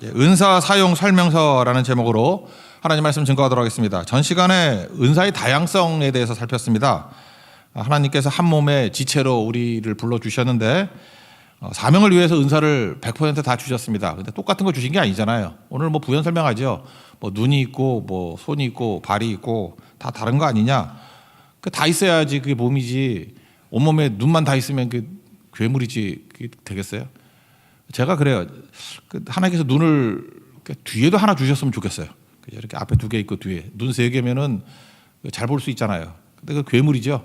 은사 사용 설명서라는 제목으로 하나님 말씀 증거하도록 하겠습니다. 전 시간에 은사의 다양성에 대해서 살폈습니다. 하나님께서 한 몸의 지체로 우리를 불러주셨는데 사명을 위해서 은사를 100% 다 주셨습니다. 근데 똑같은 거 주신 게 아니잖아요. 오늘 뭐 부연 설명하죠. 뭐 눈이 있고 뭐 손이 있고 발이 있고 다 다른 거 아니냐. 다 있어야지 그게 몸이지. 온몸에 눈만 다 있으면 그 괴물이지 그게 되겠어요? 제가 그래요. 하나님께서 눈을 뒤에도 하나 주셨으면 좋겠어요. 이렇게 앞에 2개 있고 뒤에 눈 3개면은 잘 볼 수 있잖아요. 근데 그 괴물이죠.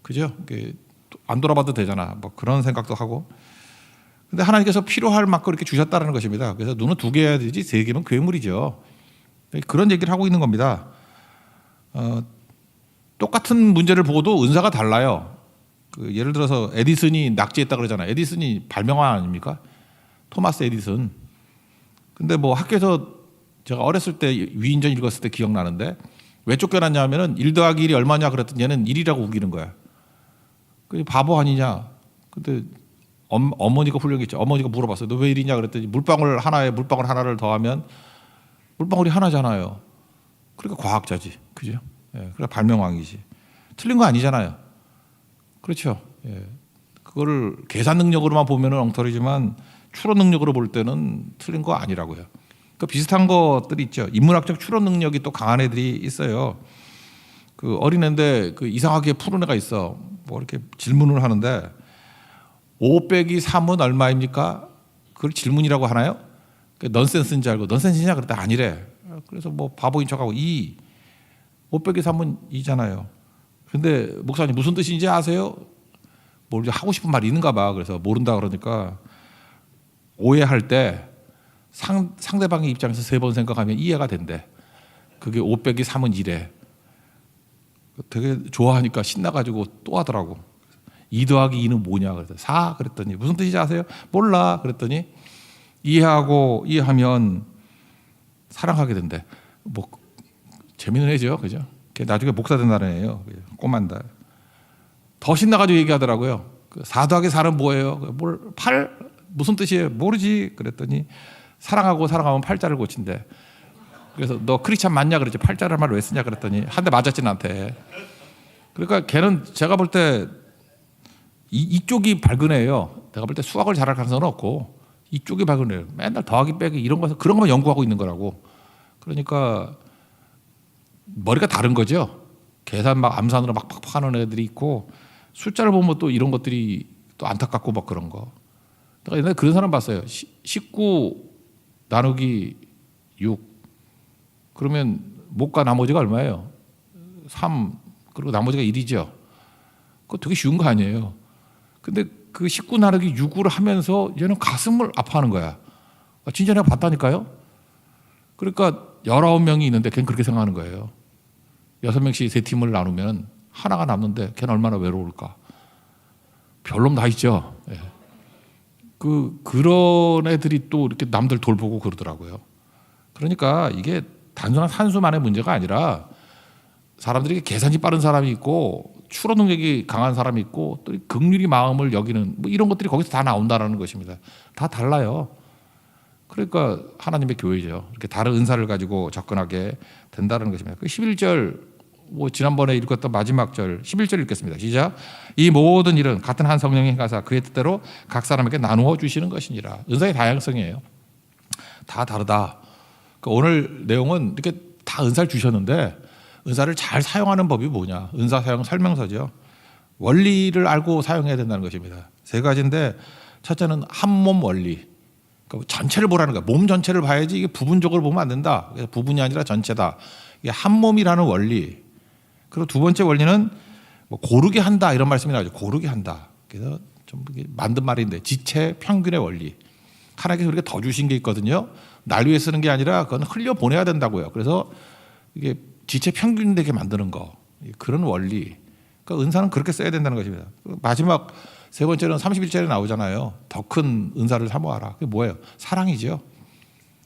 그죠? 안 돌아봐도 되잖아. 뭐 그런 생각도 하고. 근데 하나님께서 필요할 만큼 이렇게 주셨다는 것입니다. 그래서 눈은 2개여야 되지 3개면 괴물이죠. 그런 얘기를 하고 있는 겁니다. 똑같은 문제를 보고도 은사가 달라요. 예를 들어서 에디슨이 낙지했다 그러잖아요. 에디슨이 발명왕 아닙니까? 토마스 에디슨. 근데 뭐 학교에서 제가 어렸을 때 위인전 읽었을 때 기억나는데 왜 쫓겨났냐 하면은 1 더하기 1이 얼마냐 그랬더니 얘는 1이라고 우기는 거야. 그 바보 아니냐. 근데 어머니가 훌륭했죠. 어머니가 물어봤어요. 너 왜 1이냐 그랬더니 물방울 하나에 물방울 하나를 더하면 물방울이 하나잖아요. 그러니까 과학자지. 그죠? 예, 그러니까 발명왕이지. 틀린 거 아니잖아요. 그렇죠. 예. 그거를 계산 능력으로만 보면은 엉터리지만 추론 능력으로 볼 때는 틀린 거 아니라고요. 그 비슷한 것들이 있죠. 인문학적 추론 능력이 또 강한 애들이 있어요. 그 어린애인데 그 이상하게 푸는 애가 있어. 뭐 이렇게 질문을 하는데 5 빼기 3은 얼마입니까? 그걸 질문이라고 하나요? 넌센스인 줄 알고 넌센스냐 그랬더니 아니래. 그래서 뭐 바보인 척하고 5 빼기 3은 2잖아요. 근데 목사님 무슨 뜻인지 아세요? 뭐 하고 싶은 말이 있는가 봐. 그래서 모른다 그러니까 오해할 때 상대방의 입장에서 3번 생각하면 이해가 된대. 그게 5 빼기 3은 2래. 되게 좋아하니까 신나가지고 또 하더라고. 2 더하기 2는 뭐냐 그랬더니 4 그랬더니 무슨 뜻인지 아세요? 몰라 그랬더니 이해하면 사랑하게 된대. 뭐 재밌는 애죠, 그죠? 나중에 목사 된다는 애예요. 꼬만다. 더 신나가지고 얘기하더라고요. 4 더하기 4는 뭐예요? 8 무슨 뜻이에요? 모르지. 그랬더니 사랑하면 팔자를 고친대. 그래서 너 크리스찬 맞냐 그랬지. 팔자를 말 왜 쓰냐 그랬더니 한 대 맞았지 나한테. 그러니까 걔는 제가 볼 때 이쪽이 밝은 애예요. 내가 볼 때 수학을 잘할 가능성은 없고 이쪽이 밝은 애예요. 맨날 더하기 빼기 이런 거 그런 것만 연구하고 있는 거라고. 그러니까 머리가 다른 거죠. 계산 막 암산으로 막 팍팍 하는 애들이 있고 숫자를 보면 또 이런 것들이 또 안타깝고 막 그런 거. 내가 옛날에 그런 사람 봤어요. 19 나누기 6 그러면 못과 나머지가 얼마예요? 3 그리고 나머지가 1이죠. 그거 되게 쉬운 거 아니에요. 근데 그 19 나누기 6을 하면서 얘는 가슴을 아파하는 거야. 진짜 내가 봤다니까요. 그러니까 19명이 있는데 걔는 그렇게 생각하는 거예요. 6명씩 3팀을 나누면 하나가 남는데 걔는 얼마나 외로울까. 별놈 다 있죠. 예. 그런 애들이 또 이렇게 남들 돌보고 그러더라고요. 그러니까 이게 단순한 산수만의 문제가 아니라 사람들이 계산이 빠른 사람이 있고 추론 능력이 강한 사람이 있고 또 긍휼히 마음을 여기는 뭐 이런 것들이 거기서 다 나온다라는 것입니다. 다 달라요. 그러니까 하나님의 교회죠. 이렇게 다른 은사를 가지고 접근하게 된다는 것입니다. 그 11절 뭐 지난번에 읽었던 마지막 절 11절 읽겠습니다. 시작. 이 모든 일은 같은 한 성령이 행하사 그의 뜻대로 각 사람에게 나누어 주시는 것이니라. 은사의 다양성이에요. 다 다르다. 그러니까 오늘 내용은 이렇게 다 은사를 주셨는데 은사를 잘 사용하는 법이 뭐냐. 은사 사용 설명서죠. 원리를 알고 사용해야 된다는 것입니다. 3가지인데 첫째는 한 몸 원리. 그러니까 전체를 보라는 거야. 몸 전체를 봐야지 이게 부분적으로 보면 안 된다. 그래서 부분이 아니라 전체다. 이게 한 몸이라는 원리. 그리고 2번째 원리는 뭐 고르게 한다 이런 말씀이 나오죠. 고르게 한다. 그래서 좀 만든 말인데 지체 평균의 원리. 하나님께서 우리가 더 주신 게 있거든요. 날 위해 쓰는 게 아니라 그건 흘려 보내야 된다고요. 그래서 이게 지체 평균되게 만드는 거. 그런 원리. 그러니까 은사는 그렇게 써야 된다는 것입니다. 마지막 3번째는 31절에 나오잖아요. 더 큰 은사를 사모하라. 그게 뭐예요? 사랑이죠.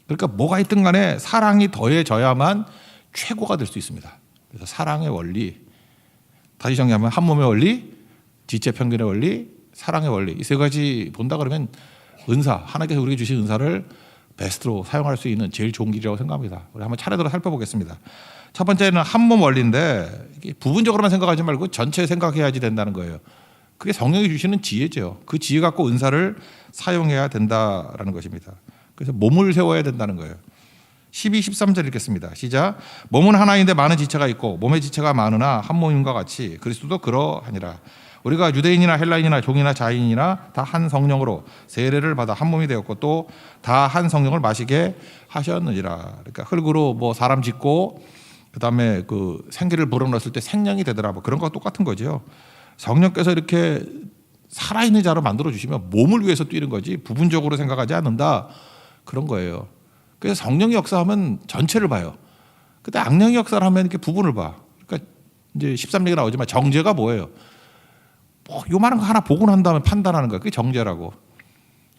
그러니까 뭐가 있든 간에 사랑이 더해져야만 최고가 될 수 있습니다. 그래서 사랑의 원리. 다시 정리하면 한 몸의 원리, 지체 평균의 원리, 사랑의 원리. 이 3가지 본다 그러면 은사, 하나님께서 우리에게 주신 은사를 베스트로 사용할 수 있는 제일 좋은 길이라고 생각합니다. 우리 한번 차례대로 살펴보겠습니다. 첫 번째는 한몸 원리인데 이게 부분적으로만 생각하지 말고 전체 생각해야지 된다는 거예요. 그게 성령이 주시는 지혜죠. 그 지혜 갖고 은사를 사용해야 된다라는 것입니다. 그래서 몸을 세워야 된다는 거예요. 12, 13절 읽겠습니다. 시작. 몸은 하나인데 많은 지체가 있고 몸의 지체가 많으나 한 몸임과 같이 그리스도도 그러하니라. 우리가 유대인이나 헬라인이나 종이나 자인이나 다 한 성령으로 세례를 받아 한 몸이 되었고 또 다 한 성령을 마시게 하셨느니라. 그러니까 흙으로 뭐 사람 짓고 그다음에 그 생기를 불어넣었을 때 생명이 되더라. 뭐 그런 거와 똑같은 거죠. 성령께서 이렇게 살아있는 자로 만들어 주시면 몸을 위해서 뛰는 거지 부분적으로 생각하지 않는다. 그런 거예요. 그래서 성령의 역사하면 전체를 봐요. 근데 악령의 역사를 하면 이렇게 부분을 봐. 그러니까 이제 13절에 나오지만 정죄가 뭐예요? 뭐 요만한 거 하나 보고 난 다음에 판단하는 거야. 그게 정죄라고.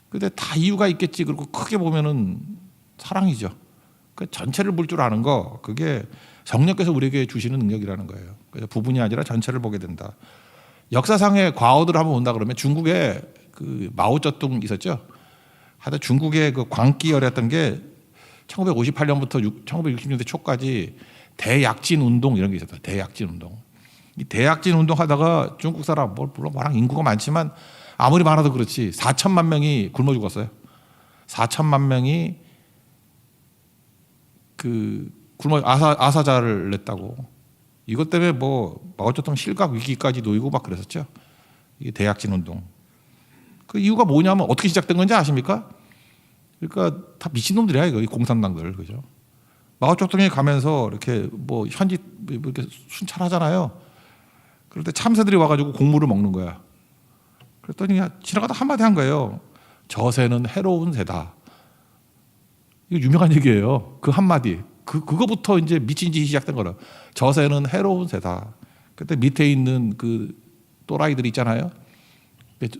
근데 다 이유가 있겠지. 그리고 크게 보면은 사랑이죠. 그 전체를 볼 줄 아는 거, 그게 성령께서 우리에게 주시는 능력이라는 거예요. 그래서 부분이 아니라 전체를 보게 된다. 역사상의 과오들을 한번 본다 그러면 중국에 그 마오쩌둥 있었죠. 하여튼 중국의 그 광기열이었던 게 1958년부터 1960년대 초까지 대약진 운동 이런 게 있었다. 대약진 운동. 이 대약진 운동 하다가 중국 사람 물론 워낙 인구가 많지만 아무리 많아도 그렇지 4천만 명이 굶어 죽었어요. 4천만 명이 그 굶어 아사자를 냈다고. 이것 때문에 뭐 마오쩌둥 실각 위기까지 놓이고 막 그랬었죠. 이게 대약진 운동. 그 이유가 뭐냐면 어떻게 시작된 건지 아십니까? 그러니까 다 미친놈들이야 이거, 이 공산당들, 그죠? 마오쩌둥이 가면서 이렇게 뭐 현지 이렇게 순찰하잖아요. 그럴 때 참새들이 와가지고 곡물을 먹는 거야. 그랬더니 지나가다 한마디 한 거예요. 저 새는 해로운 새다. 이거 유명한 얘기예요. 그 한마디. 그거부터 이제 미친 짓이 시작된 거라. 저 새는 해로운 새다. 그때 밑에 있는 그 또라이들 있잖아요.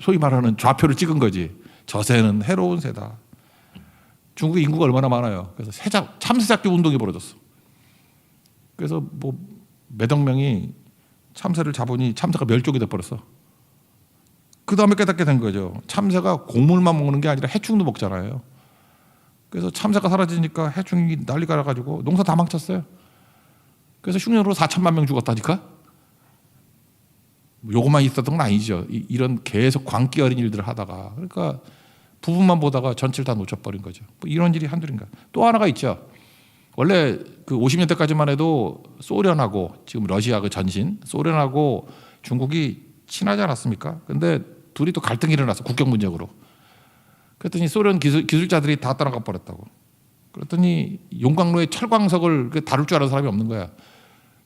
소위 말하는 좌표를 찍은 거지. 저 새는 해로운 새다. 중국의 인구가 얼마나 많아요. 그래서 참새 잡기 운동이 벌어졌어. 그래서 뭐 몇억 명이 참새를 잡으니 참새가 멸종이 돼버렸어. 그 다음에 깨닫게 된 거죠. 참새가 곡물만 먹는 게 아니라 해충도 먹잖아요. 그래서 참새가 사라지니까 해충이 난리가 나가지고 농사 다 망쳤어요. 그래서 흉년으로 4천만 명 죽었다니까. 요것만 있었던 건 아니죠. 이런 계속 광기 어린 일들을 하다가, 그러니까 부분만 보다가 전체를 다 놓쳐버린 거죠. 뭐 이런 일이 한둘인가. 또 하나가 있죠. 원래 그 50년대까지만 해도 소련하고 지금 러시아 그 전신 소련하고 중국이 친하지 않았습니까? 근데 둘이 또 갈등이 일어났어. 국경 문제로. 그랬더니 소련 기술자들이 다 떠나가 버렸다고. 그랬더니 용광로에 철광석을 다룰 줄 아는 사람이 없는 거야.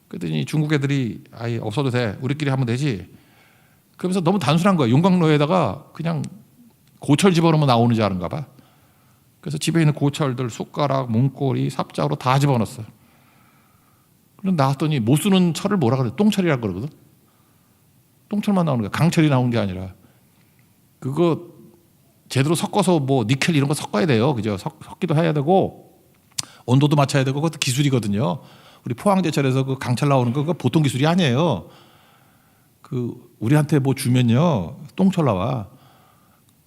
그랬더니 중국 애들이 아예 없어도 돼. 우리끼리 하면 되지. 그러면서 너무 단순한 거야. 용광로에다가 그냥 고철 집어넣으면 나오는 줄 아는가 봐. 그래서 집에 있는 고철들 숟가락, 문고리, 삽자로 다 집어넣었어요. 그럼 나왔더니 못 쓰는 철을 뭐라 그래? 똥철이라고 그러거든. 똥철만 나오는 거야. 강철이 나오는 게 아니라. 그거 제대로 섞어서 뭐 니켈 이런 거 섞어야 돼요. 그죠? 섞기도 해야 되고 온도도 맞춰야 되고 그것도 기술이거든요. 우리 포항제철에서 그 강철 나오는 거 그거 보통 기술이 아니에요. 그 우리한테 뭐 주면요 똥철 나와.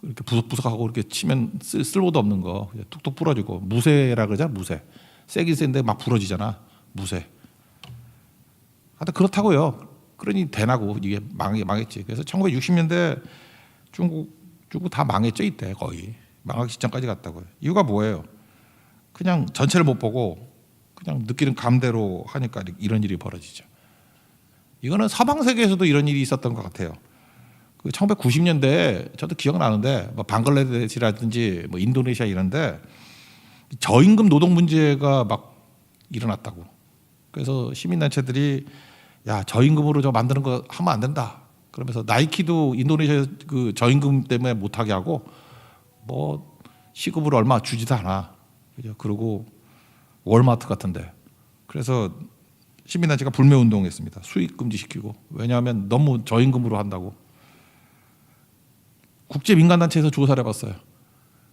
이렇게 부석부석하고 이렇게 치면 쓸모도 없는 거 툭툭 부러지고 무쇠라 그러잖아. 무쇠. 세긴 센데 막 부러지잖아. 무쇠. 하여튼 그렇다고요. 그러니 대나고 이게 망했지. 그래서 1960년대 중국 다 망했죠. 이때 거의 망하기 직전까지 갔다고요. 이유가 뭐예요? 그냥 전체를 못 보고 그냥 느끼는 감대로 하니까 이런 일이 벌어지죠. 이거는 서방 세계에서도 이런 일이 있었던 것 같아요. 그 1990년대에 저도 기억나는데 뭐 방글라데시라든지 뭐 인도네시아 이런데 저임금 노동 문제가 막 일어났다고. 그래서 시민단체들이 야 저임금으로 저 만드는 거 하면 안 된다. 그러면서 나이키도 인도네시아 그 저임금 때문에 못하게 하고 뭐 시급을 얼마 주지도 않아. 그죠? 그리고 월마트 같은데. 그래서 시민단체가 불매운동했습니다. 수익 금지시키고. 왜냐하면 너무 저임금으로 한다고. 국제민간단체에서 조사를 해봤어요.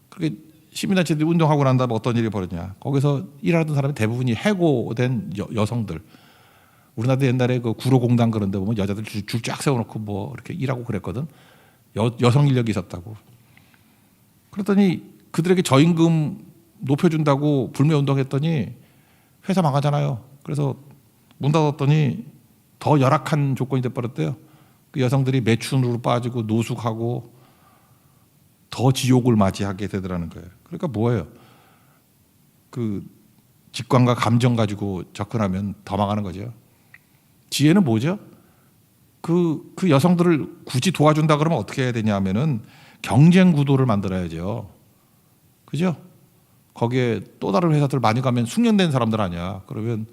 그렇게 시민단체들이 운동하고 난 다음에 어떤 일이 벌어지냐. 거기서 일하던 사람이 대부분이 해고된 여성들. 우리나라도 옛날에 그 구로공단 그런 데 보면 여자들 줄 쫙 세워놓고 뭐 이렇게 일하고 그랬거든. 여성 인력이 있었다고. 그랬더니 그들에게 저임금 높여준다고 불매운동했더니 회사 망하잖아요. 그래서 문 닫았더니 더 열악한 조건이 돼버렸대요. 그 여성들이 매춘으로 빠지고 노숙하고 더 지옥을 맞이하게 되더라는 거예요. 그러니까 뭐예요? 그 직관과 감정 가지고 접근하면 더 망하는 거죠. 지혜는 뭐죠? 그 여성들을 굳이 도와준다 그러면 어떻게 해야 되냐 하면은 경쟁 구도를 만들어야죠. 그죠? 거기에 또 다른 회사들 많이 가면 숙련된 사람들 아니야. 그러면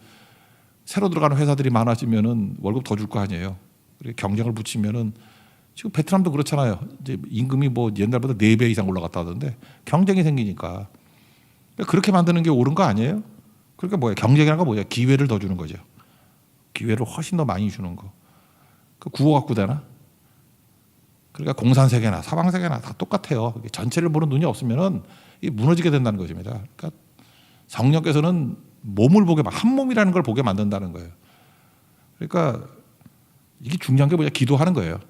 새로 들어가는 회사들이 많아지면은 월급 더 줄 거 아니에요. 그리고 경쟁을 붙이면은 지금 베트남도 그렇잖아요. 이제 임금이 뭐 옛날보다 4배 이상 올라갔다 하던데 경쟁이 생기니까 그렇게 만드는 게 옳은 거 아니에요? 그러니까 뭐예요? 경쟁이라는 건 뭐예요? 기회를 더 주는 거죠. 기회를 훨씬 더 많이 주는 거. 그 구호 갖고 되나? 그러니까 공산세계나 사방세계나 다 똑같아요. 전체를 보는 눈이 없으면은 이게 무너지게 된다는 것입니다. 그러니까 성령께서는 몸을 보게 한 몸이라는 걸 보게 만든다는 거예요. 그러니까 이게 중요한 게 뭐냐? 기도하는 거예요.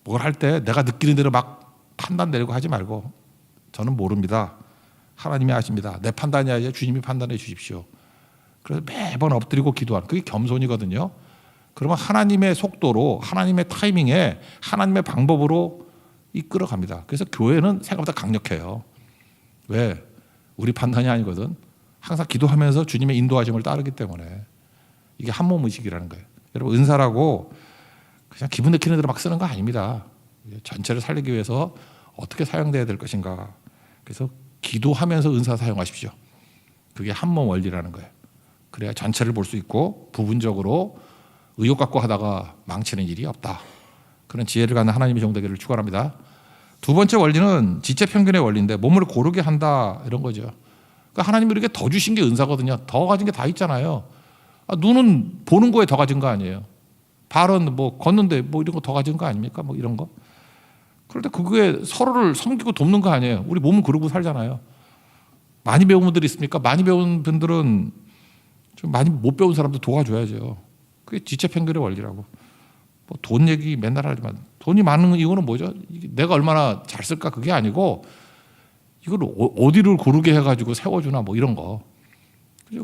뭘 할 때 내가 느끼는 대로 막 판단 내리고 하지 말고 저는 모릅니다. 하나님이 아십니다. 내 판단이 아니라 주님이 판단해 주십시오. 그래서 매번 엎드리고 기도하는 그게 겸손이거든요. 그러면 하나님의 속도로 하나님의 타이밍에 하나님의 방법으로 이끌어 갑니다. 그래서 교회는 생각보다 강력해요. 왜? 우리 판단이 아니거든. 항상 기도하면서 주님의 인도하심을 따르기 때문에 이게 한몸 의식이라는 거예요. 여러분 은사라고 그냥 기분 내키는 대로 막 쓰는 거 아닙니다. 전체를 살리기 위해서 어떻게 사용돼야 될 것인가. 그래서 기도하면서 은사 사용하십시오. 그게 한몸 원리라는 거예요. 그래야 전체를 볼 수 있고 부분적으로 의욕 갖고 하다가 망치는 일이 없다. 그런 지혜를 갖는 하나님의 종되기를 축원합니다. 두 번째 원리는 지체평균의 원리인데 몸을 고르게 한다 이런 거죠. 그러니까 하나님이 이렇게 더 주신 게 은사거든요. 더 가진 게 다 있잖아요. 눈은 보는 거에 더 가진 거 아니에요. 발은 뭐 걷는데 뭐 이런 거 더 가진 거 아닙니까? 뭐 이런 거. 그런데 그거에 서로를 섬기고 돕는 거 아니에요. 우리 몸은 그러고 살잖아요. 많이 배운 분들이 있습니까? 많이 배운 분들은 좀 많이 못 배운 사람도 도와줘야죠. 그게 지체평균의 원리라고. 뭐 돈 얘기 맨날 하지만 돈이 많은 이유는 뭐죠? 내가 얼마나 잘 쓸까 그게 아니고 이걸 어디를 고르게 해가지고 세워주나 뭐 이런 거.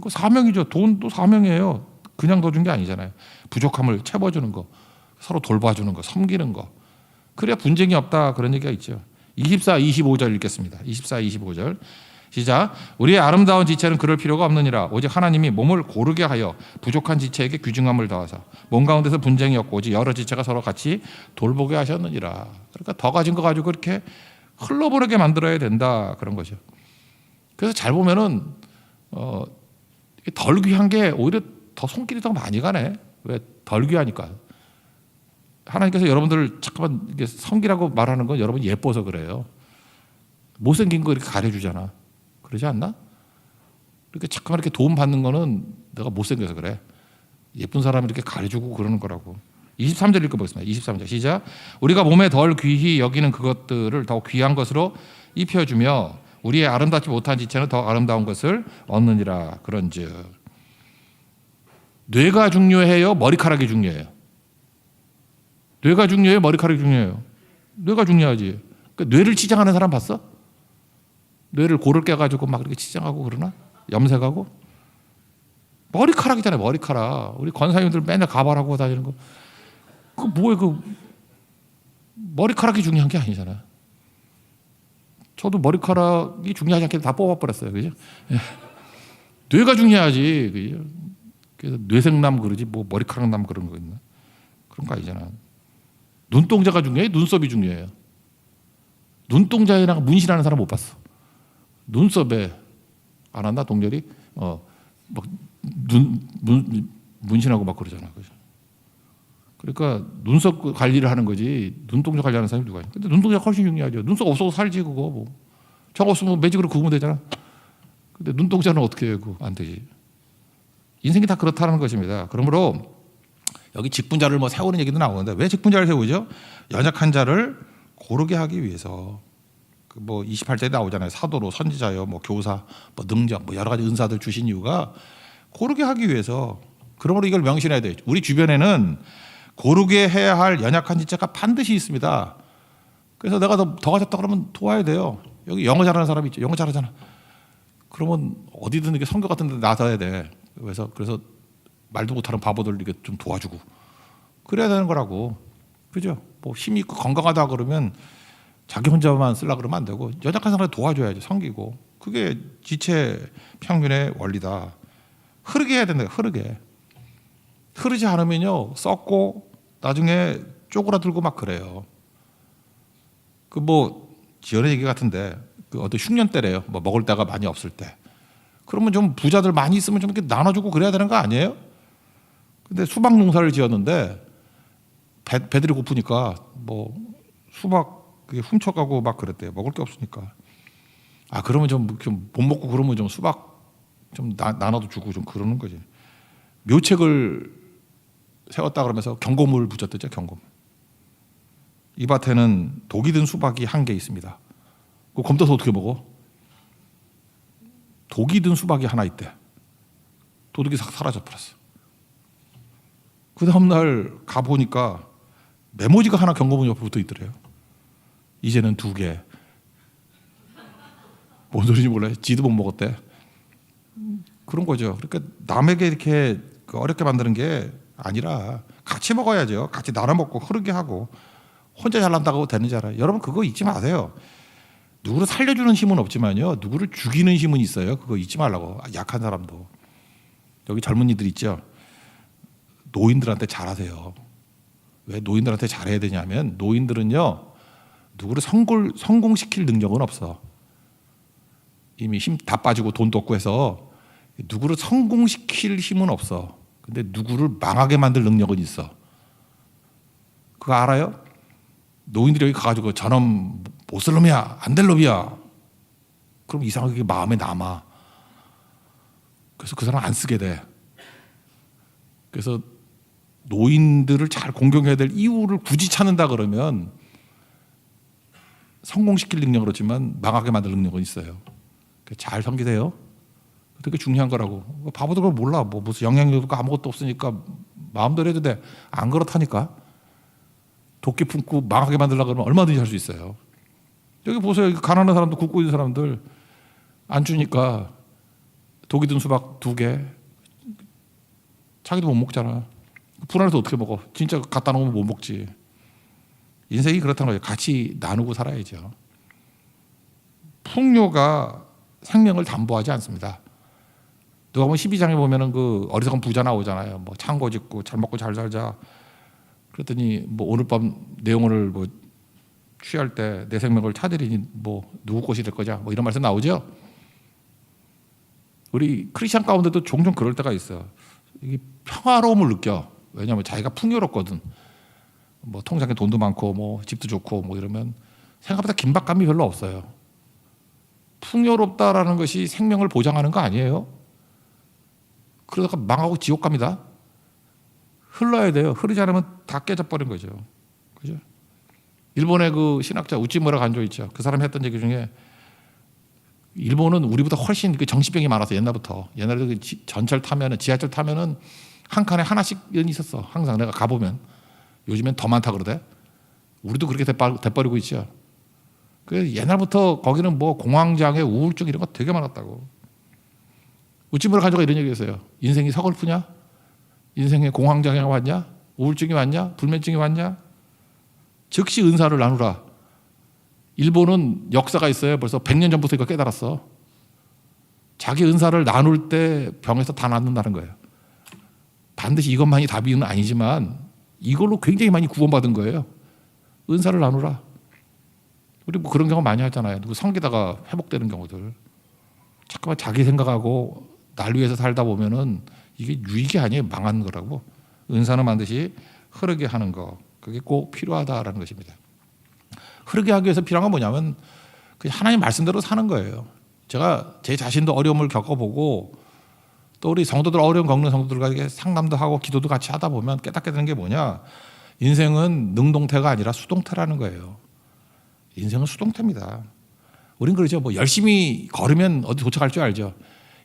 그 사명이죠. 돈도 사명이에요. 그냥 더 준 게 아니잖아요. 부족함을 채워주는 거, 서로 돌봐주는 거, 섬기는 거. 그래야 분쟁이 없다 그런 얘기가 있죠. 24, 25절 읽겠습니다. 24, 25절. 시작. 우리의 아름다운 지체는 그럴 필요가 없느니라. 오직 하나님이 몸을 고르게 하여 부족한 지체에게 귀중함을 더하사 몸 가운데서 분쟁이 없고 오직 여러 지체가 서로 같이 돌보게 하셨느니라. 그러니까 더 가진 거 가지고 그렇게 흘러보내게 만들어야 된다 그런 거죠. 그래서 잘 보면은 덜 귀한 게 오히려 더 손길이 더 많이 가네. 왜? 덜 귀하니까. 하나님께서 여러분들을 잠깐만 이게 섬기라고 말하는 건 여러분 예뻐서 그래요. 못생긴 거 이렇게 가려주잖아. 그러지 않나? 이렇게 잠깐만 이렇게 도움 받는 거는 내가 못생겨서 그래. 예쁜 사람을 이렇게 가려주고 그러는 거라고. 23절 읽어보겠습니다. 23절 시작. 우리가 몸에 덜 귀히 여기는 그것들을 더 귀한 것으로 입혀주며 우리의 아름답지 못한 지체는 더 아름다운 것을 얻느니라. 그런즉 뇌가 중요해요? 머리카락이 중요해요? 뇌가 중요해요? 머리카락이 중요해요? 뇌가 중요하지. 그러니까 뇌를 치장하는 사람 봤어? 뇌를 고를 깨가지고 막 이렇게 치장하고 그러나? 염색하고? 머리카락이잖아요. 머리카락. 우리 권사님들 맨날 가발하고 다니는 거. 그 뭐예요? 그 머리카락이 중요한 게 아니잖아. 저도 머리카락이 중요하지 않게 다 뽑아버렸어요. 그죠? 뇌가 중요하지. 그죠? 그래서 뇌생남 그러지 뭐 머리카락남 그런 거 있나? 그런 거 아니잖아. 눈동자가 중요해? 눈썹이 중요해요? 눈동자에다가 문신하는 사람 못 봤어. 눈썹에 안 한다 동렬이? 막 문신하고 막 그러잖아. 그죠? 그러니까 눈썹 관리를 하는 거지 눈동자 관리하는 사람이 누가 있냐? 근데 눈동자가 훨씬 중요하죠. 눈썹 없어도 살지 그거 뭐. 저거 없으면 매직으로 그으면 되잖아. 근데 눈동자는 어떻게 해? 그거 안 되지. 인생이 다 그렇다는 것입니다. 그러므로 여기 직분자를 뭐 세우는 얘기도 나오는데 왜 직분자를 세우죠? 연약한 자를 고르게 하기 위해서. 그 뭐 28절에 나오잖아요. 사도로 선지자요, 뭐 교사, 뭐 능력, 뭐 여러 가지 은사들 주신 이유가 고르게 하기 위해서. 그러므로 이걸 명심해야 돼요. 우리 주변에는 고르게 해야 할 연약한 지체가 반드시 있습니다. 그래서 내가 더 가졌다 그러면 도와야 돼요. 여기 영어 잘하는 사람이 있죠. 영어 잘하잖아. 그러면 어디든 이렇게 선교 같은 데 나서야 돼. 그래서 말도 못하는 바보들 이렇게 좀 도와주고 그래야 되는 거라고. 그죠? 뭐 힘이 있고 건강하다 그러면 자기 혼자만 쓰려 그러면 안 되고 연약한 사람을 도와줘야지. 섬기고. 그게 지체 평균의 원리다. 흐르게 해야 된다. 흐르지 않으면요 썩고 나중에 쪼그라들고 막 그래요. 그 뭐 지연의 얘기 같은데 그 어떤 흉년 때래요. 뭐 먹을 데가 많이 없을 때. 그러면 좀 부자들 많이 있으면 좀 이렇게 나눠주고 그래야 되는 거 아니에요? 근데 수박 농사를 지었는데 배들이 고프니까 뭐 수박 그게 훔쳐가고 막 그랬대요. 먹을 게 없으니까. 아 그러면 좀 못 먹고 그러면 좀 수박 좀 나눠도 주고 좀 그러는 거지. 묘책을 세웠다 그러면서 경고물 붙였댔죠. 경고물. 이 밭에는 독이 든 수박이 한 개 있습니다. 그거 검떠서 어떻게 먹어? 독이 든 수박이 하나 있대. 도둑이 싹 사라져 버렸어. 그 다음날 가보니까 메모지가 하나 경고문 옆에 붙어 있더래요. 이제는 2개. 뭔 소리인지 몰라요. 지도 못 먹었대. 그런 거죠. 그러니까 남에게 이렇게 어렵게 만드는 게 아니라 같이 먹어야죠. 같이 나눠 먹고 흐르게 하고. 혼자 잘난다고 되는 줄 알아요. 여러분 그거 잊지 마세요. 누구를 살려주는 힘은 없지만요. 누구를 죽이는 힘은 있어요. 그거 잊지 말라고. 약한 사람도. 여기 젊은이들 있죠. 노인들한테 잘하세요. 왜 노인들한테 잘해야 되냐면 노인들은요. 누구를 성공시킬 능력은 없어. 이미 힘 다 빠지고 돈도 없고 해서 누구를 성공시킬 힘은 없어. 근데 누구를 망하게 만들 능력은 있어. 그거 알아요? 노인들이 여기 가가지고 저놈 못 쓸 놈이야, 안 될 놈이야. 그럼 이상하게 마음에 남아. 그래서 그 사람 안 쓰게 돼. 그래서 노인들을 잘 공경해야 될 이유를 굳이 찾는다 그러면 성공시킬 능력은 그렇지만 망하게 만들 능력은 있어요. 잘 섬기세요. 되게 중요한 거라고. 바보들 그걸 몰라. 뭐 무슨 영향력도 아무것도 없으니까 마음대로 해도 돼. 안 그렇다니까. 도끼 품고 망하게 만들려고 그러면 얼마든지 할 수 있어요. 여기 보세요. 가난한 사람들, 굶고 있는 사람들 안 주니까 독이 든 수박 2개. 자기도 못 먹잖아. 불안해서 어떻게 먹어? 진짜 갖다 놓으면 못 먹지. 인생이 그렇다는 거죠. 같이 나누고 살아야죠. 풍요가 생명을 담보하지 않습니다. 누가 보면 12장에 보면은 그 어리석은 부자 나오잖아요. 뭐 창고 짓고 잘 먹고 잘 살자. 그랬더니 뭐 오늘 밤 내용을 뭐 취할 때 내 생명을 타들이니 뭐 누구 것이 될 거냐 뭐 이런 말씀 나오죠. 우리 크리스천 가운데도 종종 그럴 때가 있어요. 이게 평화로움을 느껴. 왜냐하면 자기가 풍요롭거든. 뭐 통장에 돈도 많고 뭐 집도 좋고 뭐 이러면 생각보다 긴박감이 별로 없어요. 풍요롭다라는 것이 생명을 보장하는 거 아니에요. 그러다가 망하고 지옥 갑니다. 흘러야 돼요. 흐르지 않으면 다 깨져버린 거죠. 그죠? 일본의 그 신학자 우찌무라 간조 있죠. 그 사람이 했던 얘기 중에 일본은 우리보다 훨씬 그 정신병이 많아서 옛날부터. 옛날에 그 전철 타면은 지하철 타면은 한 칸에 하나씩은 있었어. 항상 내가 가보면. 요즘엔 더 많다 그러대. 우리도 그렇게 돼버리고 있죠. 그 옛날부터 거기는 뭐 공황장애, 우울증 이런 거 되게 많았다고. 우찌무라 간조가 이런 얘기했어요. 인생이 서글프냐? 인생에 공황장애가 왔냐? 우울증이 왔냐? 불면증이 왔냐? 즉시 은사를 나누라. 일본은 역사가 있어요. 벌써 100년 전부터 이거 깨달았어. 자기 은사를 나눌 때 병에서 다 낫는다는 거예요. 반드시 이것만이 답은 아니지만 이걸로 굉장히 많이 구원받은 거예요. 은사를 나누라. 우리 뭐 그런 경우 많이 하잖아요. 누구 섬기다가 회복되는 경우들. 잠깐만 자기 생각하고 날 위해서 살다 보면은 이게 유익이 아니에요. 망하는 거라고. 은사는 반드시 흐르게 하는 거. 그게 꼭 필요하다라는 것입니다. 흐르게 하기 위해서 필요한 건 뭐냐면 그냥 하나님 말씀대로 사는 거예요. 제가 제 자신도 어려움을 겪어보고 또 우리 성도들 어려움 겪는 성도들과 상담도 하고 기도도 같이 하다 보면 깨닫게 되는 게 뭐냐. 인생은 능동태가 아니라 수동태라는 거예요. 인생은 수동태입니다. 우린 그러죠. 뭐 열심히 걸으면 어디 도착할 줄 알죠.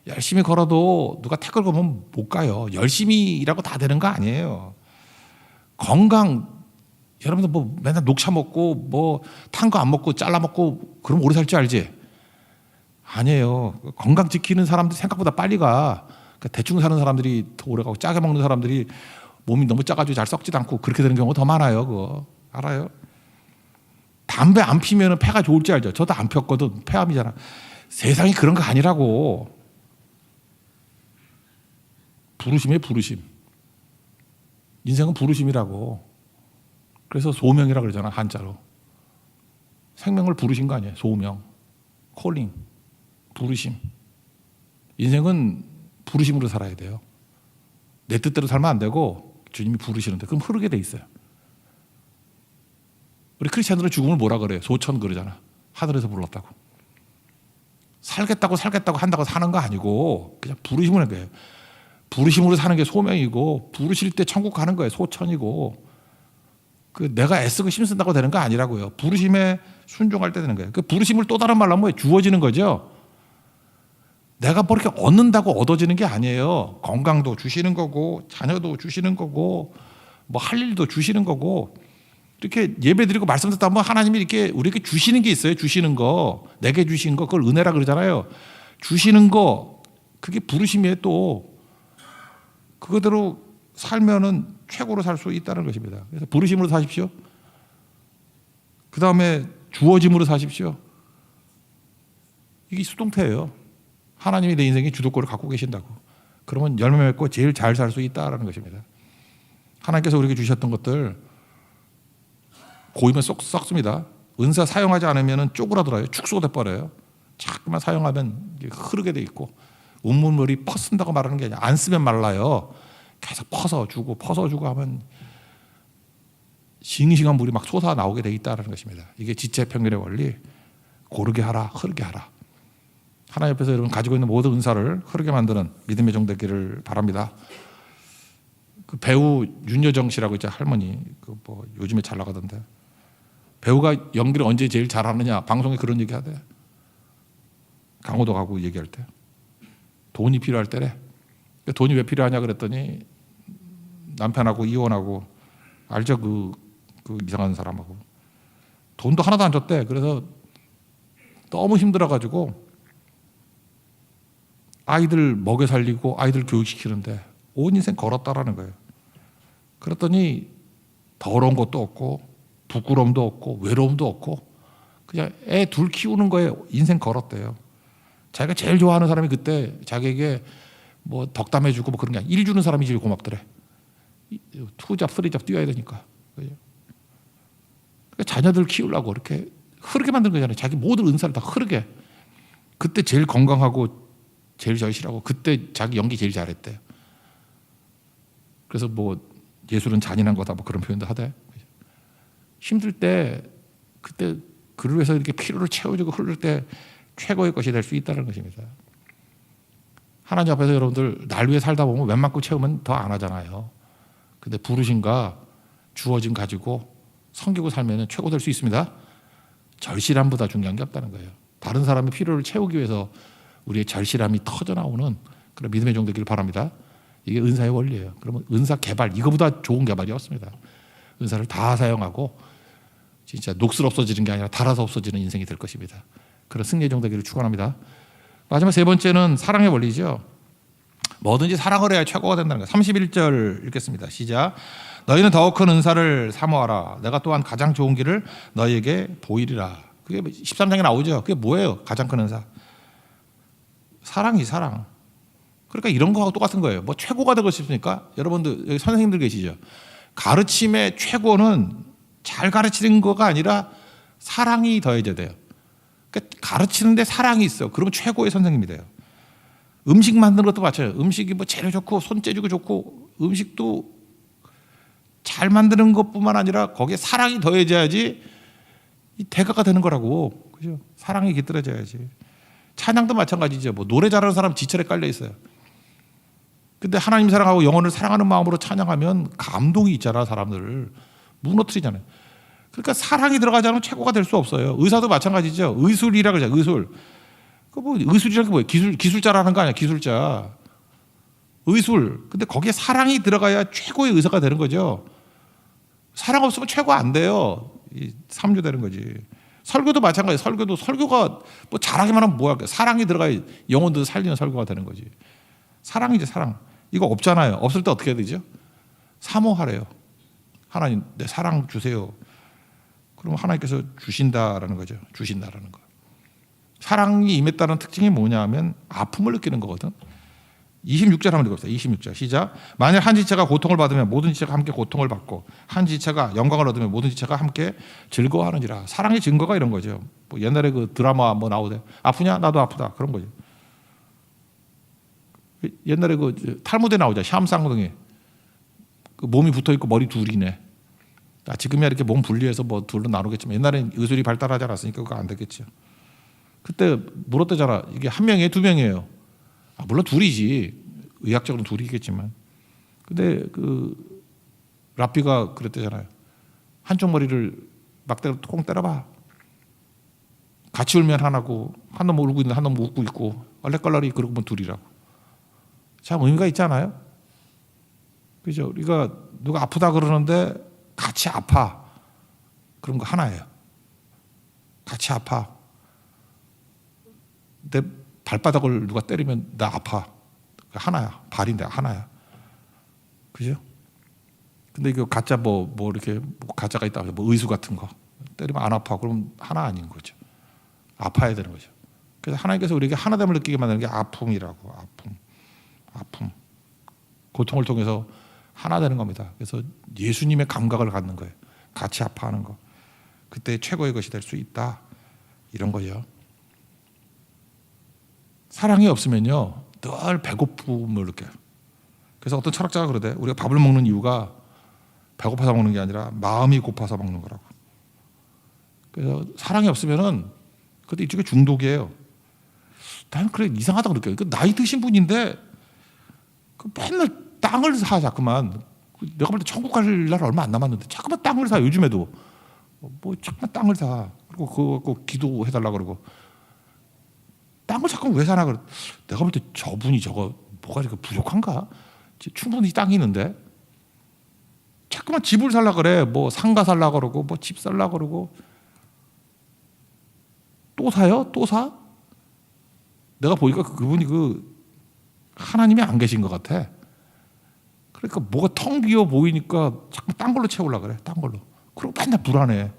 열심히 걸어도 누가 태클 걸면 못 가요. 열심히 일하고 다 되는 거 아니에요. 건강, 여러분들 뭐 맨날 녹차 먹고 뭐 탄 거 안 먹고 잘라 먹고 그럼 오래 살 줄 알지? 아니에요. 건강 지키는 사람들이 생각보다 빨리 가. 그러니까 대충 사는 사람들이 더 오래 가고 짜게 먹는 사람들이 몸이 너무 짜가지고 잘 썩지도 않고 그렇게 되는 경우가 더 많아요. 그거 알아요? 담배 안 피면 폐가 좋을지 알죠? 저도 안 폈거든. 폐암이잖아. 세상이 그런 거 아니라고. 부르심이에요, 부르심. 인생은 부르심이라고. 그래서 소명이라고 그러잖아, 한자로. 생명을 부르신 거 아니에요, 소명. 콜링, 부르심. 인생은 부르심으로 살아야 돼요. 내 뜻대로 살면 안 되고 주님이 부르시는데 그럼 흐르게 돼 있어요. 우리 크리스찬들은 죽음을 뭐라 그래요? 소천 그러잖아. 하늘에서 불렀다고. 살겠다고 한다고 사는 거 아니고 그냥 부르심을 하는 거예요. 부르심으로 사는 게 소명이고 부르실 때 천국 가는 거예요. 소천이고 그 내가 애쓰고 힘쓴다고 되는 거 아니라고요. 부르심에 순종할 때 되는 거예요. 그 부르심을 또 다른 말로 하면 뭐예요? 주어지는 거죠. 내가 뭐 이렇게 얻는다고 얻어지는 게 아니에요. 건강도 주시는 거고 자녀도 주시는 거고 뭐 할 일도 주시는 거고 이렇게 예배드리고 말씀 듣다 보면 하나님이 이렇게 우리에게 주시는 게 있어요. 주시는 거, 내게 주신 거, 그걸 은혜라 그러잖아요. 주시는 거, 그게 부르심이에요. 또 그거대로 살면은 최고로 살 수 있다는 것입니다. 그래서 부르심으로 사십시오. 그 다음에 주어짐으로 사십시오. 이게 수동태예요. 하나님이 내 인생의 주도권을 갖고 계신다고. 그러면 열매 맺고 제일 잘 살 수 있다는 것입니다. 하나님께서 우리에게 주셨던 것들 고이면 썩습니다. 은사 사용하지 않으면 쪼그라들어요. 축소돼 버려요. 자꾸만 사용하면 흐르게 돼 있고 운물물이 퍼쓴다고 말하는 게 아니라 안 쓰면 말라요. 계속 퍼서주고 하면 싱싱한 물이 막 솟아 나오게 돼 있다는 것입니다. 이게 지체평균의 원리. 고르게 하라, 흐르게 하라. 하나님 옆에서 여러분 가지고 있는 모든 은사를 흐르게 만드는 믿음의 종 되기를 바랍니다. 그 배우 윤여정 씨라고 있죠, 할머니. 그 뭐 요즘에 잘 나가던데. 배우가 연기를 언제 제일 잘하느냐 방송에 그런 얘기하대. 강호도 가고 얘기할 때 돈이 필요할 때래. 돈이 왜 필요하냐 그랬더니 남편하고 이혼하고 알죠, 그 이상한 사람하고 돈도 하나도 안 줬대. 그래서 너무 힘들어가지고 아이들 먹여 살리고 아이들 교육시키는데 온 인생 걸었다라는 거예요. 그랬더니 더러운 것도 없고 부끄러움도 없고 외로움도 없고 그냥 애 둘 키우는 거에 인생 걸었대요. 자기가 제일 좋아하는 사람이 그때 자기에게 뭐 덕담해주고 뭐 그런 게 아니라 일 주는 사람이 제일 고맙더래. 2잡, 3잡 뛰어야 되니까. 그러니까 자녀들 키우려고 이렇게 흐르게 만든 거잖아요. 자기 모든 은사를 다 흐르게. 그때 제일 건강하고 제일 절실하고 그때 자기 연기 제일 잘했대요. 그래서 뭐 예술은 잔인한 거다 뭐 그런 표현도 하대. 힘들 때 그때 그를 위해서 이렇게 피로를 채워주고 흐를 때 최고의 것이 될 수 있다는 것입니다. 하나님 앞에서 여러분들 날 위해 살다 보면 웬만큼 채우면 더 안 하잖아요. 근데 부르심과 주어짐 가지고 섬기고 살면 최고 될 수 있습니다. 절실함보다 중요한 게 없다는 거예요. 다른 사람의 필요를 채우기 위해서 우리의 절실함이 터져나오는 그런 믿음의 종 되기를 바랍니다. 이게 은사의 원리예요. 그러면 은사 개발, 이거보다 좋은 개발이 없습니다. 은사를 다 사용하고 진짜 녹슬 없어지는 게 아니라 달아서 없어지는 인생이 될 것입니다. 그런 승리의 종 되기를 축원합니다. 마지막 세 번째는 사랑의 원리죠. 뭐든지 사랑을 해야 최고가 된다는 거예요. 31절 읽겠습니다. 시작. 너희는 더욱 큰 은사를 사모하라. 내가 또한 가장 좋은 길을 너희에게 보이리라. 그게 13장에 나오죠. 그게 뭐예요? 가장 큰 은사. 사랑이 사랑. 그러니까 이런 거하고 똑같은 거예요. 뭐 최고가 되고 싶습니까? 여러분들 여기 선생님들 계시죠? 가르침의 최고는 잘 가르치는 거가 아니라 사랑이 더해져야 돼요. 그러니까 가르치는데 사랑이 있어. 그러면 최고의 선생님이 돼요. 음식 만드는 것도 마찬가지예요. 음식이 뭐 재료 좋고 손재주가 좋고 음식도 잘 만드는 것뿐만 아니라 거기에 사랑이 더해져야지 이 대가가 되는 거라고. 그죠? 사랑이 깃들어져야지. 찬양도 마찬가지죠. 뭐 노래 잘하는 사람 지철에 깔려 있어요. 근데 하나님 사랑하고 영혼을 사랑하는 마음으로 찬양하면 감동이 있잖아. 사람들을 무너뜨리잖아요. 그러니까 사랑이 들어가지 않으면 최고가 될 수 없어요. 의사도 마찬가지죠. 의술이라 그러죠. 의술. 그 뭐 의술이라는 게 뭐예요? 기술자라는 거 아니야. 기술자. 의술. 근데 거기에 사랑이 들어가야 최고의 의사가 되는 거죠. 사랑 없으면 최고 안 돼요. 이 삼류 되는 거지. 설교도 마찬가지. 설교가 뭐 잘하기만 하면 뭐야? 사랑이 들어가야 영혼들 살리는 설교가 되는 거지. 사랑이지 사랑. 이거 없잖아요. 없을 때 어떻게 해야 되죠? 사모하래요. 하나님 내 사랑 주세요. 그러면 하나님께서 주신다라는 거죠. 주신다라는 거. 사랑이 임했다는 특징이 뭐냐면 아픔을 느끼는 거거든. 26절 한번 읽어보세요. 26절 시작. 만일 한 지체가 고통을 받으면 모든 지체가 함께 고통을 받고 한 지체가 영광을 얻으면 모든 지체가 함께 즐거워하느니라. 사랑의 증거가 이런 거죠. 뭐 옛날에 그 드라마 뭐 나오대. 아프냐? 나도 아프다. 그런 거죠. 옛날에 그 탈무드에 나오죠. 샴쌍둥이. 그 몸이 붙어 있고 머리 둘이네. 지금이야 이렇게 몸 분리해서 뭐 둘로 나누겠지만 옛날엔 의술이 발달하지 않았으니까 그거 안 됐겠죠. 그때 물었대잖아. 이게 한 명이에요, 두 명이에요? 물론 둘이지. 의학적으로는 둘이겠지만. 근데 그 라삐가 그랬대잖아요. 한쪽 머리를 막대로 콩 때려봐. 같이 울면 하나고 한 놈 울고 있는데 한 놈 웃고 있고 얼레껄러리 그러고 보면 둘이라고. 참 의미가 있잖아요. 그죠? 우리가 누가 아프다 그러는데 같이 아파. 그런 거 하나예요. 같이 아파. 내 발바닥을 누가 때리면 나 아파. 하나야. 발인데 하나야. 그죠? 근데 이거 가짜 뭐 이렇게 뭐 가짜가 있다. 뭐 의수 같은 거 때리면 안 아파. 그러면 하나 아닌 거죠. 아파야 되는 거죠. 그래서 하나님께서 우리에게 하나됨을 느끼게 만드는 게 아픔이라고. 아픔. 고통을 통해서 하나 되는 겁니다. 그래서 예수님의 감각을 갖는 거예요. 같이 아파하는 거. 그때 최고의 것이 될 수 있다. 이런 거죠. 사랑이 없으면요 늘 배고픔을 느껴요. 그래서 어떤 철학자가 그러대. 우리가 밥을 먹는 이유가 배고파서 먹는 게 아니라 마음이 고파서 먹는 거라고. 그래서 사랑이 없으면은 그것도 일종의 중독이에요. 나는 그래 이상하다고 느껴요. 그 나이 드신 분인데 그 맨날 땅을 사 자꾸만. 내가 볼 때 천국 갈 날 얼마 안 남았는데 자꾸만 땅을 사. 요즘에도 뭐 자꾸만 땅을 사. 그리고 그거 갖고 기도해달라 그러고. 땅을 자꾸 왜 사나 그래. 내가 볼 때 저분이 저거 뭐가 이렇게 부족한가? 충분히 땅이 있는데 자꾸만 집을 살라 그래. 뭐 상가 살라 그러고 뭐 집 살라 그러고. 또 사요? 또 사? 내가 보니까 그분이 그 하나님이 안 계신 것 같아. 그러니까 뭐가 텅 비어 보이니까 자꾸 딴 걸로 채우려고 그래. 딴 걸로. 그리고 맨날 불안해.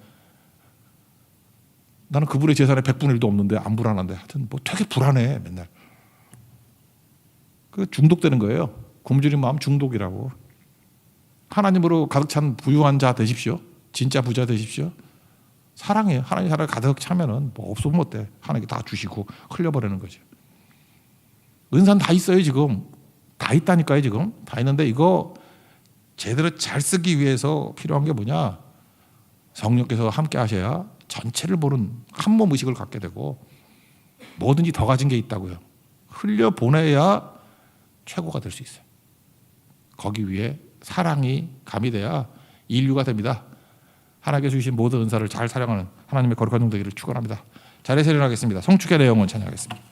나는 그분의 재산에 100분의 1도 없는데 안 불안한데 하여튼 뭐 되게 불안해 맨날. 그 중독되는 거예요. 굶주린 마음 중독이라고. 하나님으로 가득 찬 부유한 자 되십시오. 진짜 부자 되십시오. 사랑해요. 하나님 사랑을 가득 차면은 뭐 없으면 어때? 하나님께 다 주시고 흘려버리는 거죠. 은사는 다 있어요 지금. 다 있다니까요 지금. 다 있는데 이거 제대로 잘 쓰기 위해서 필요한 게 뭐냐? 성령께서 함께 하셔야 전체를 보는 한 몸 의식을 갖게 되고 뭐든지 더 가진 게 있다고요. 흘려보내야 최고가 될 수 있어요. 거기 위해 사랑이 가미돼야 인류가 됩니다. 하나님께서 주신 모든 은사를 잘 사용하는 하나님의 거룩한 종 되기를 축원합니다. 자리에서 일어나겠습니다. 송축의 내용은 찬양하겠습니다.